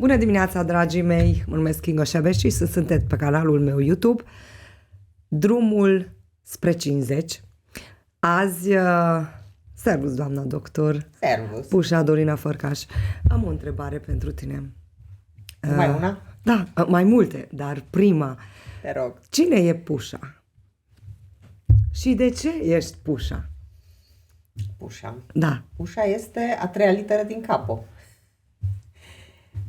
Bună dimineața, dragii mei! Mă numesc Kinga Șebeș și sunteți pe canalul meu YouTube Drumul spre 50. Azi, servus, doamna doctor. Servus. Pușa Dorina Fărcaș. Am o întrebare pentru tine. Mai una? Da, mai multe, dar prima. Te rog. Cine e Pușa? Și de ce ești Pușa? Pușa. Da. Pușa este a treia literă din capo.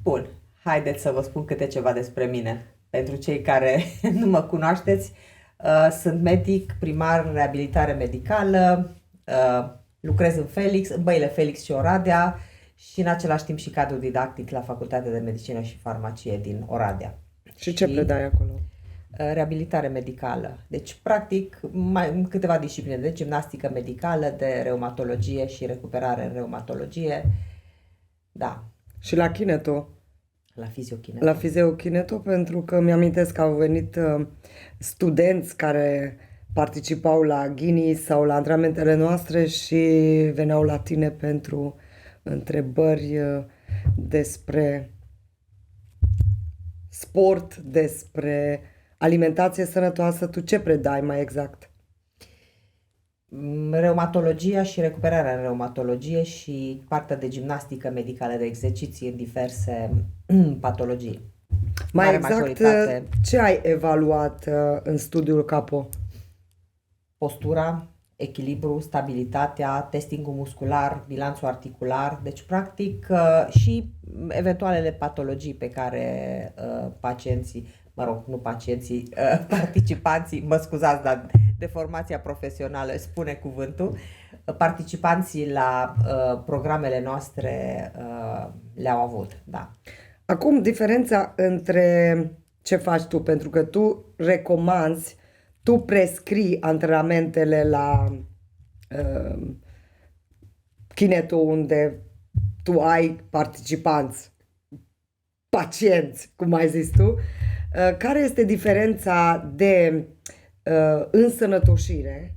Bun. Haideți să vă spun câte ceva despre mine. Pentru cei care nu mă cunoașteți, sunt medic, primar, reabilitare medicală, lucrez în Felix, în Băile Felix și Oradea și în același timp și cadru didactic la Facultatea de Medicină și Farmacie din Oradea. Și ce predai acolo? Reabilitare medicală. Deci, practic, câteva discipline de gimnastică medicală, de reumatologie și recuperare în reumatologie. Da. Și la Kineto? La fiziokineto. La fiziokineto, pentru că mi-amintesc că au venit studenți care participau la Ghini sau la antrenamentele noastre și veneau la tine pentru întrebări despre sport, despre alimentație sănătoasă. Tu ce predai mai exact? Reumatologia și recuperarea în reumatologie și partea de gimnastică medicală, de exerciții în diverse patologii. Mai exact, ce ai evaluat în studiul CAPO? Postura, echilibru, stabilitatea, testingul muscular, bilanțul articular, deci practic și eventualele patologii pe care pacienții, participanții, mă scuzați, dar de formația profesională spune cuvântul, participanții la programele noastre le-au avut, da. Acum, diferența între ce faci tu, pentru că tu recomanzi, tu prescrii antrenamentele la Kineto, unde tu ai participanți, pacienți, cum ai zis tu. Care este diferența de însănătoșire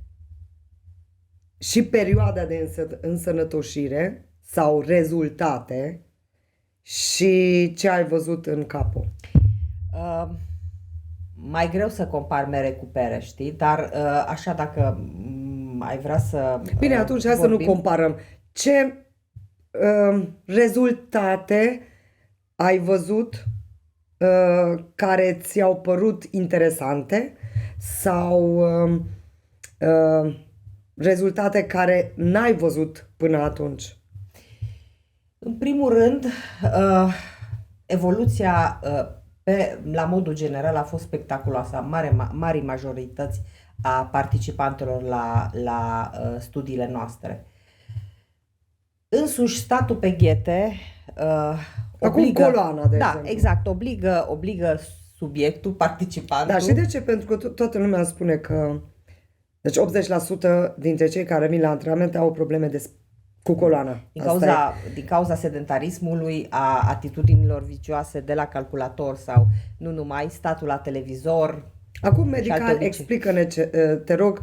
și perioada de însănătoșire sau rezultate și ce ai văzut în CAPO? Mai greu să compar mere cu pere, știi? Dar așa, dacă ai vrea să Bine, atunci hai să nu comparăm. Ce rezultate ai văzut care ți-au părut interesante sau rezultate care n-ai văzut până atunci? În primul rând, evoluția la modul general a fost spectaculoasă. Marii majorități a participantelor la studiile noastre. Însuși statul pe ghete obligă, acum coloana, de exemplu. Exact, obligă subiectul, participantul. Da, și de ce? Pentru că toată lumea spune că deci 80% dintre cei care vin la antrenamente au probleme cu coloana. Din cauza sedentarismului, a atitudinilor vicioase de la calculator sau nu numai, statul la televizor. Acum, medical, explică-ne, te rog,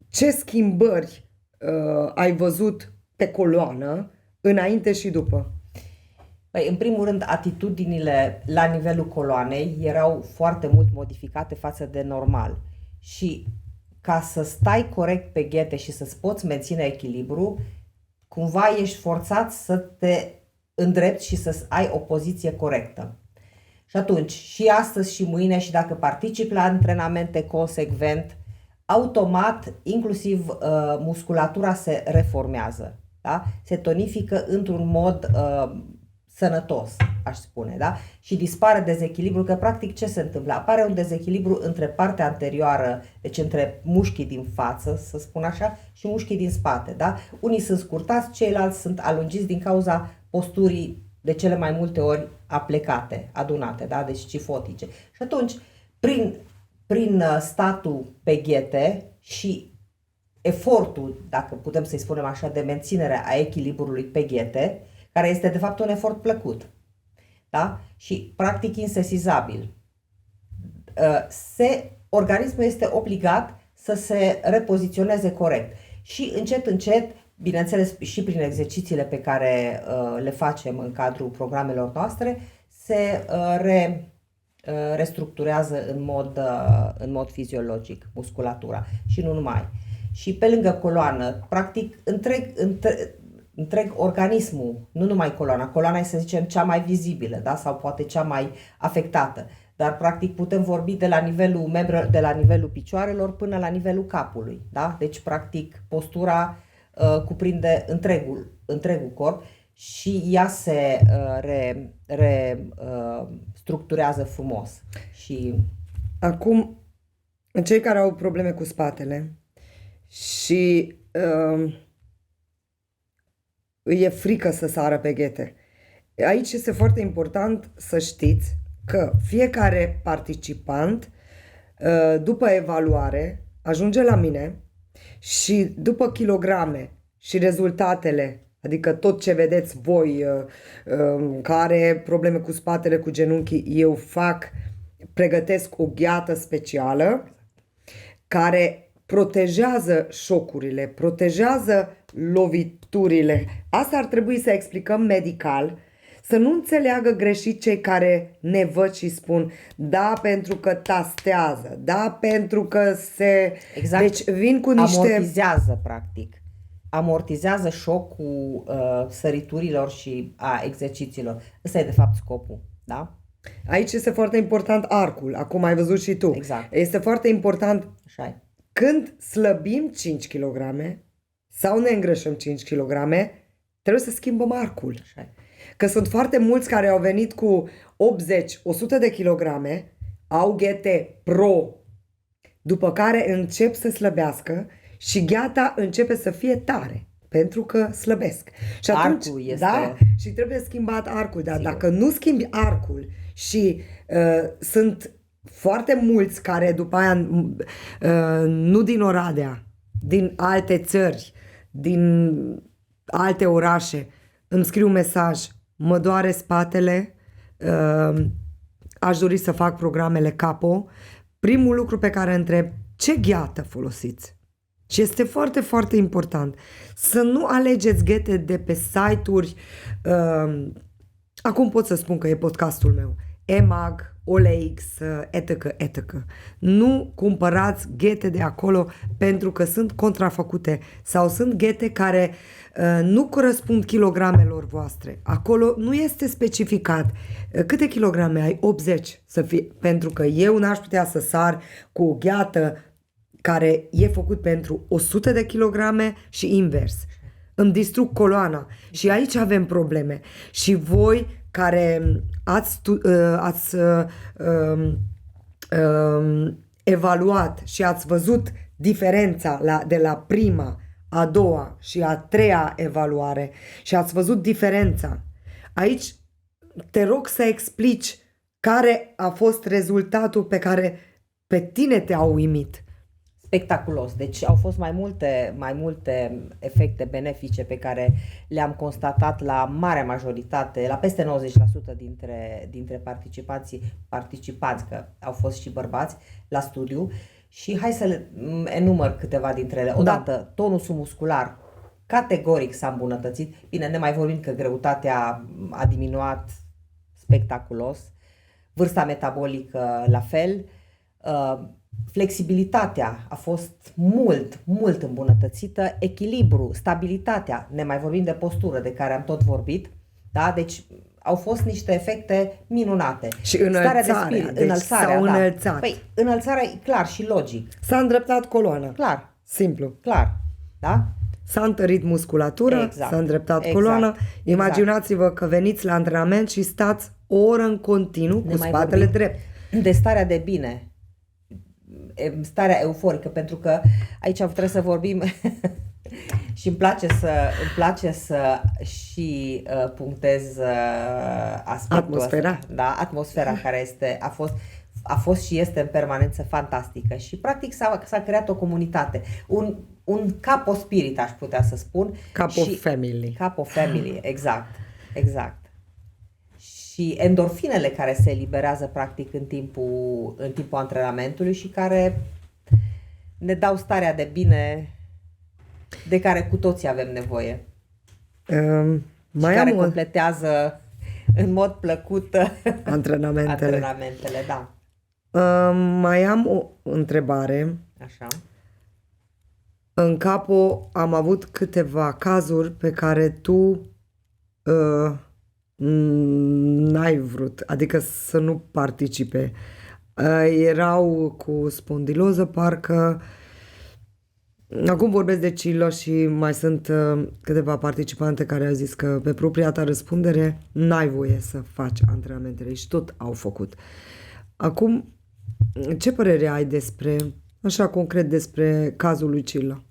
ce schimbări ai văzut pe coloană înainte și după? Păi, în primul rând, atitudinile la nivelul coloanei erau foarte mult modificate față de normal. Și ca să stai corect pe ghete și să-ți poți menține echilibru, cumva ești forțat să te îndrepți și să ai o poziție corectă. Și atunci, și astăzi și mâine, și dacă participi la antrenamente consecvent, automat, inclusiv musculatura se reformează, da? Se tonifică într-un mod sănătos, aș spune, da? Și dispare dezechilibru, că practic ce se întâmplă? Apare un dezechilibru între partea anterioară, deci între mușchii din față, să spun așa, și mușchii din spate, da? Unii sunt scurtați, ceilalți sunt alungiți din cauza posturii de cele mai multe ori aplecate, adunate, da? Deci cifotice. Și atunci, prin statul pe ghete și efortul, dacă putem să-i spunem așa, de menținere a echilibrului pe ghete, care este de fapt un efort plăcut, da? Și practic insesizabil. Organismul este obligat să se repoziționeze corect și încet, încet bineînțeles și prin exercițiile pe care le facem în cadrul programelor noastre, se restructurează în mod fiziologic musculatura și nu numai. Și pe lângă coloană, practic întreg organismul, nu numai coloana. Coloana e, să zicem, cea mai vizibilă, da? Sau poate cea mai afectată. Dar practic putem vorbi de la nivelul picioarelor până la nivelul capului, da? Deci practic postura cuprinde întregul corp și ea se structurează frumos. Și Acum, în cei care au probleme cu spatele și îi e frică să sară pe ghete, aici este foarte important să știți că fiecare participant, după evaluare, ajunge la mine și după kilograme și rezultatele, adică tot ce vedeți voi care are probleme cu spatele, cu genunchii, eu pregătesc o gheată specială care protejează șocurile, protejează loviturile. Asta ar trebui să explicăm medical, să nu înțeleagă greșit cei care ne văd și spun da pentru că tastează, da pentru că se... Exact. Deci vin cu niște... Amortizează, practic. Amortizează șocul săriturilor și a exercițiilor. Ăsta e de fapt scopul, da? Aici este foarte important arcul, acum ai văzut și tu. Exact. Este foarte important Așa e. când slăbim 5 kg sau ne îngrășăm 5 kg, trebuie să schimbăm arcul. Așa e. Că sunt foarte mulți care au venit cu 80-100 de kilograme, au ghete pro, după care încep să slăbească și gheata începe să fie tare, pentru că slăbesc. Și atunci, Arcul este... da, și trebuie schimbat arcul, dar Sigur. dacă nu schimbi arcul și sunt foarte mulți care după aia, nu din Oradea, din alte țări, din alte orașe, îmi scriu un mesaj, mă doare spatele, aș dori să fac programele Capo. Primul lucru pe care întreb, ce gheată folosiți? Și este foarte, foarte important să nu alegeți ghete de pe site-uri, acum pot să spun că e podcastul meu, EMAG, OLX, etc., etc. Nu cumpărați ghete de acolo pentru că sunt contrafăcute sau sunt ghete care nu corespund kilogramelor voastre. Acolo nu este specificat câte kilograme ai, 80 să fie, pentru că eu n-aș putea să sar cu o gheată care e făcut pentru 100 de kilograme și invers. Îmi distrug coloana și aici avem probleme. Și voi care ați evaluat și ați văzut diferența de la prima, a doua și a treia evaluare și ați văzut diferența, aici te rog să explici care a fost rezultatul pe care pe tine te-a uimit. Spectaculos. Deci au fost mai multe efecte benefice pe care le-am constatat la marea majoritate, la peste 90% dintre participanți, că au fost și bărbați la studiu. Și hai să le enumăr câteva dintre ele. Odată, tonusul muscular categoric s-a îmbunătățit. Bine, ne mai vorbim că greutatea a diminuat spectaculos, vârsta metabolică la fel, flexibilitatea a fost mult îmbunătățită, echilibru, stabilitatea, ne mai vorbim de postură de care am tot vorbit, da? Deci au fost niște efecte minunate. Și înălțarea, înălțarea. Păi, înălțarea e clar și logic. S-a îndreptat coloana. Clar. Simplu. Clar. Da? S-a întărit musculatura, s-a îndreptat coloana. Imaginați-vă că veniți la antrenament și stați o oră în continuu cu spatele drept. De starea de bine, starea euforică, pentru că aici trebuie să vorbim și îmi place să și punctez aspectul atmosfera. ăsta. Da, atmosfera care a fost și este în permanență fantastică și practic s-a creat o comunitate, un capo spirit, aș putea să spun. Capo family, exact. Și endorfinele care se eliberează practic în timpul antrenamentului și care ne dau starea de bine de care cu toții avem nevoie Uh, și mai care am o completează în mod plăcut antrenamentele. antrenamentele, da. Mai am o întrebare. Așa. În Capo am avut câteva cazuri pe care tu n-ai vrut, adică să nu participe. Erau cu spondiloză, parcă. Acum vorbesc de Cilo și mai sunt câteva participante care au zis că pe propria ta răspundere n-ai voie să faci antrenamentele și tot au făcut. Acum, ce părere ai despre, așa concret, despre cazul lui Cilo?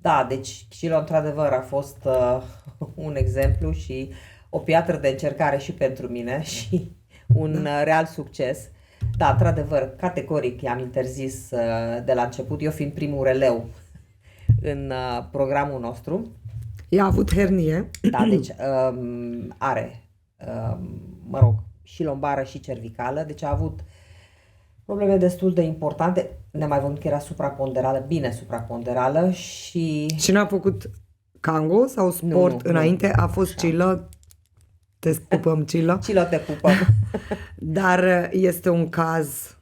Da, deci Chilo într-adevăr a fost un exemplu și o piatră de încercare și pentru mine și un real succes. Da, într-adevăr, categoric i-am interzis de la început, eu fiind primul releu în programul nostru. Ea a avut hernie. Da, deci are, mă rog, și lombară și cervicală, deci a avut probleme destul de importante, ne mai văzut că era supraponderală, bine supraponderală și Și n-a făcut cango sau sport nu. înainte, a fost Cilo. Te pupăm, Cilo. Cilo te pupăm. Dar este un caz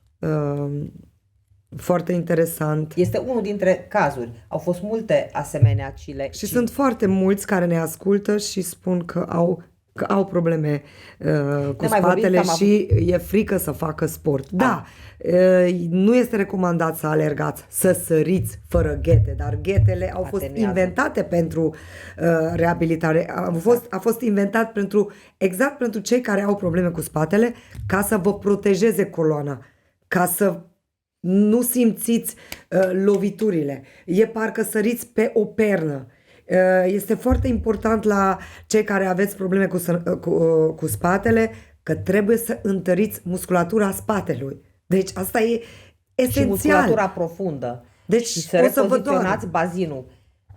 foarte interesant. Este unul dintre cazuri. Au fost multe asemenea Cile. Și sunt foarte mulți care ne ascultă și spun că au probleme cu Ne mai vorbim spatele că am și e frică să facă sport. Da, nu este recomandat să alergați, să săriți fără ghete, dar ghetele au fost Atenuează. inventate pentru reabilitare. A fost inventat exact pentru cei care au probleme cu spatele, ca să vă protejeze coloana, ca să nu simțiți loviturile. E parcă săriți pe o pernă. Este foarte important la cei care aveți probleme cu spatele că trebuie să întăriți musculatura spatelui. Deci asta e Și esențial. musculatura profundă. Deci Și să o să vă repoziționați bazinul.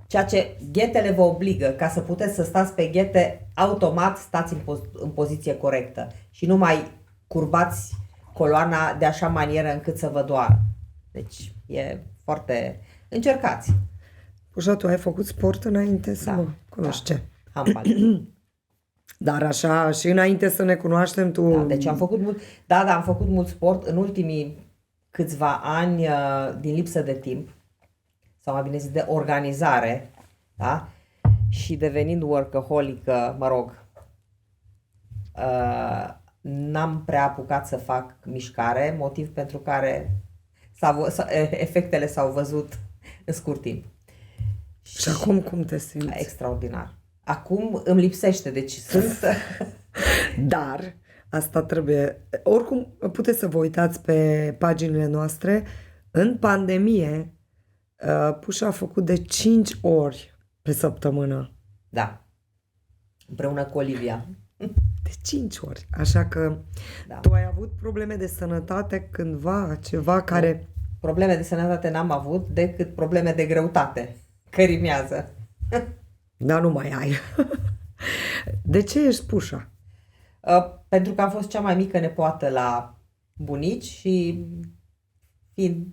Ceea ce ghetele vă obligă, ca să puteți să stați pe ghete, automat stați în poziție corectă. Și nu mai curbați coloana de așa manieră încât să vă doară. Deci e foarte... Încercați. Pușa, tu ai făcut sport înainte să Da, mă cunoști ce? Handbal. Dar așa și înainte să ne cunoaștem tu... Da, deci am făcut mult, da, am făcut mult sport în ultimii câțiva ani din lipsă de timp sau mai bine zis de organizare, da? Și devenind workaholic, mă rog, n-am prea apucat să fac mișcare, motiv pentru care efectele s-au văzut în scurt timp. Și acum cum te simți? Extraordinar. Acum îmi lipsește, deci sunt... Dar asta trebuie... Oricum puteți să vă uitați pe paginile noastre. În pandemie, Pușa a făcut de 5 ori pe săptămână. Da. Împreună cu Olivia. De 5 ori. Așa că Da. tu ai avut probleme de sănătate cândva, ceva care... Probleme de sănătate n-am avut decât probleme de greutate, că rimează. Dar nu mai ai. De ce ești Pușa? Pentru că am fost cea mai mică nepoată la bunici și fiind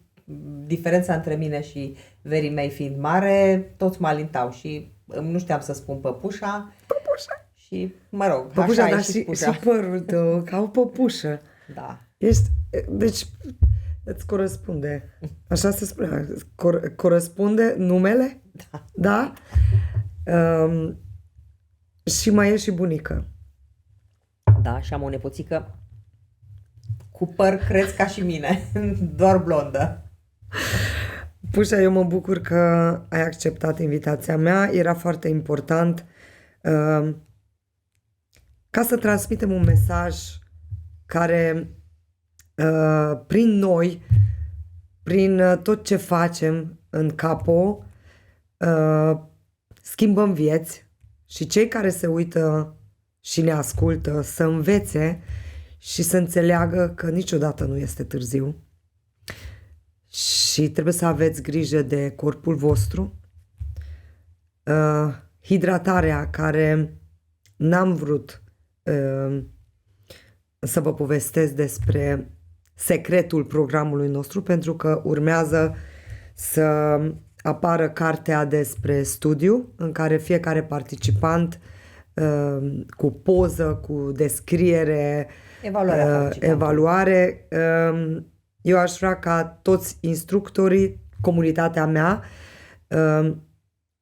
diferența între mine și verii mei fiind mare, toți mă alintau și nu știam să spun păpușa. Păpușa. Și mă rog, Păpușa, așa e dar și și spușa. părul tău, ca o păpușă. Da. Ești, deci, îți corespunde. Așa se spune. Corespunde numele? Da. Da? Și mai e și bunică. Da, și am o nepoțică cu păr crezi ca și mine, doar blondă. Pușa, eu mă bucur că ai acceptat invitația mea. Era foarte important ca să transmitem un mesaj care prin noi, prin tot ce facem în Capo, schimbăm vieți și cei care se uită și ne ascultă să învețe și să înțeleagă că niciodată nu este târziu și trebuie să aveți grijă de corpul vostru. Hidratarea, care n-am vrut să vă povestesc despre secretul programului nostru, pentru că urmează să apară cartea despre studiu, în care fiecare participant cu poză, cu descriere, Evaluarea participantului. evaluare. Eu aș vrea ca toți instructorii, comunitatea mea,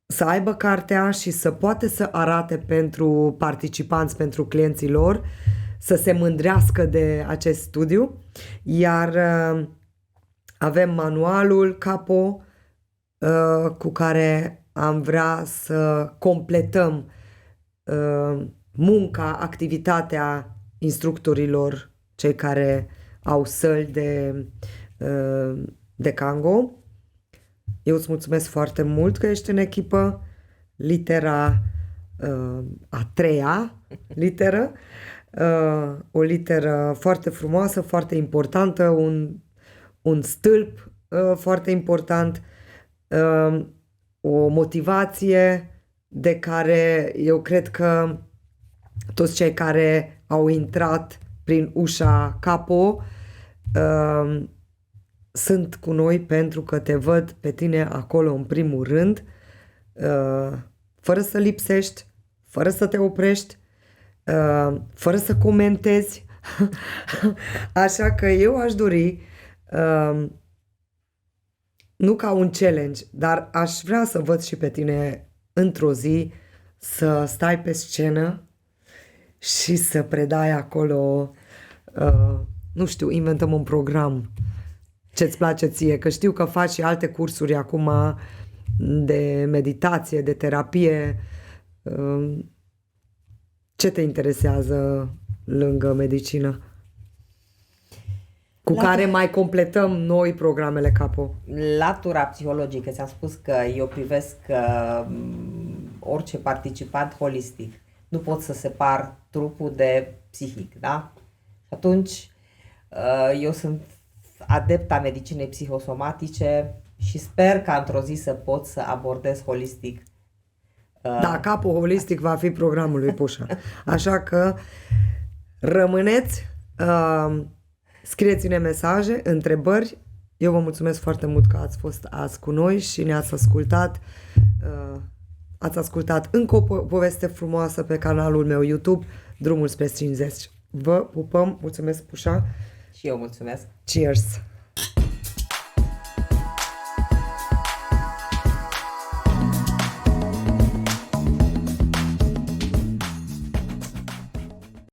să aibă cartea și să poată să arate pentru participanți, pentru clienții lor, să se mândrească de acest studiu. Iar avem manualul CAPO cu care am vrea să completăm munca, activitatea instructorilor, cei care au săli de Kango. Eu îți mulțumesc foarte mult că ești în echipă. Litera a treia literă, o literă foarte frumoasă, foarte importantă, un stâlp foarte important, o motivație de care eu cred că toți cei care au intrat prin ușa Capo sunt cu noi pentru că te văd pe tine acolo în primul rând, fără să lipsești, fără să te oprești, fără să comentezi. Așa că eu aș dori, nu ca un challenge, dar aș vrea să văd și pe tine într-o zi să stai pe scenă și să predai acolo, nu știu, inventăm un program ce-ți place ție, că știu că faci și alte cursuri acum de meditație, de terapie. Ce te interesează lângă medicină? Cu care mai completăm noi programele CAPO. Latura psihologică, ți-am spus că eu privesc orice participant holistic. Nu pot să separ trupul de psihic, da? Și atunci eu sunt adepta medicinei psihosomatice și sper ca într-o zi să pot să abordez holistic. Da, CAPO holistic va fi programul lui Pușa. Așa că rămâneți, scrieți-ne mesaje, întrebări. Eu vă mulțumesc foarte mult că ați fost azi cu noi și ne-ați ascultat. Ați ascultat încă o poveste frumoasă pe canalul meu YouTube, Drumul spre 50. Vă pupăm, mulțumesc Pușa. Și eu mulțumesc. Cheers!